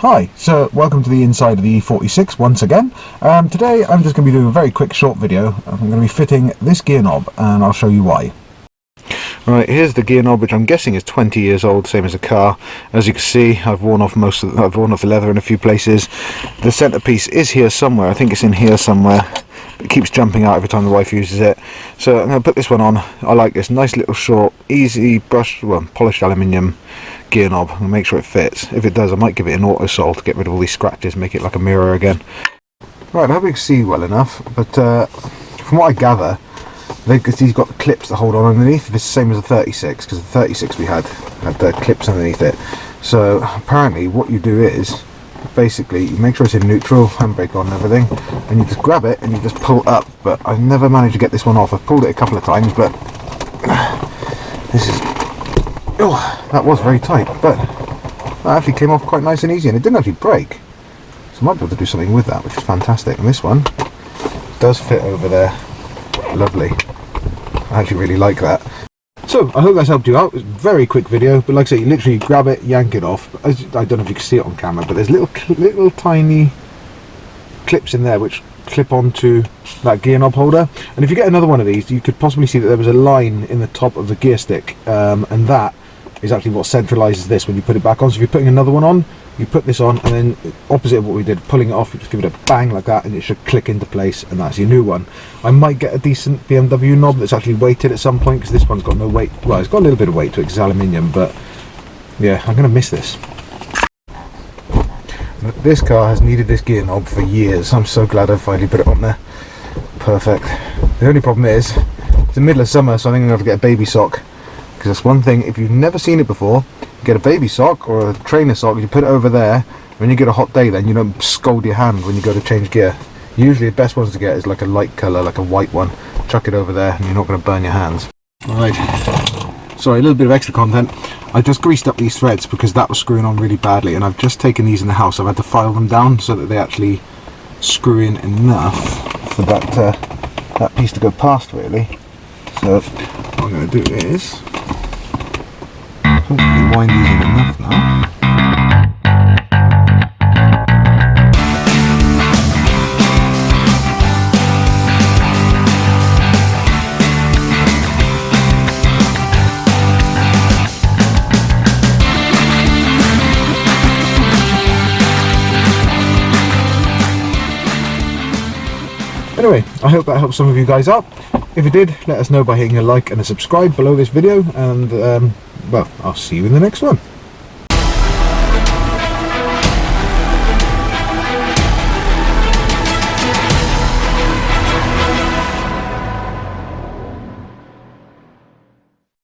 Hi, so welcome to the inside of the E46 once again. Today I'm just going to be doing a very quick short video. I'm going to be fitting this gear knob and I'll show you why. Right, here's the gear knob, which I'm guessing is 20 years old, same as a car. As you can see, I've worn off the leather in a few places. The centerpiece is here somewhere. I think it's in here somewhere. It keeps jumping out every time the wife uses it. So I'm going to put this one on. I like this nice little short, easy brushed, well, polished aluminium gear knob and make sure it fits. If it does, I might give it an auto sol to get rid of all these scratches, make it like a mirror again. Right, I hope you can see well enough, but from what I gather, he's got the clips that hold on underneath. It's the same as the 36, because the 36 we had the clips underneath it. So apparently what you do is basically you make sure it's in neutral, handbrake on and everything, and you just grab it and you just pull up. But I've never managed to get this one off. I've pulled it a couple of times, but this is, oh, that was very tight, but that actually came off quite nice and easy, and it didn't actually break. So I might be able to do something with that, which is fantastic. And this one does fit over there lovely. I actually really like that. So I hope that's helped you out. It's a very quick video, but like I say, you literally grab it, yank it off. I don't know if you can see it on camera, but there's little tiny clips in there which clip onto that gear knob holder. And if you get another one of these, you could possibly see that there was a line in the top of the gear stick, and that is actually what centralizes this when you put it back on. So if you're putting another one on, you put this on, and then opposite of what we did, pulling it off, you just give it a bang like that and it should click into place, and that's your new one. I might get a decent BMW knob that's actually weighted at some point, because this one's got no weight. Well, it's got a little bit of weight to it because it's aluminium, but yeah, I'm going to miss this. This car has needed this gear knob for years. I'm so glad I finally put it on there. Perfect. The only problem is it's the middle of summer, so I think I'm going to have to get a baby sock, because that's one thing, if you've never seen it before, get a baby sock or a trainer sock, you put it over there. When you get a hot day, then you don't scald your hand when you go to change gear. Usually the best ones to get is like a light colour, like a white one. Chuck it over there and you're not going to burn your hands. Alright, sorry, a little bit of extra content. I just greased up these threads because that was screwing on really badly, and I've just taken these in the house. I've had to file them down so that they actually screw in enough for that piece to go past, really. So what I'm going to do is hopefully wind these in enough now. Anyway, I hope that helped some of you guys out. If it did, let us know by hitting a like and a subscribe below this video, and well, I'll see you in the next one.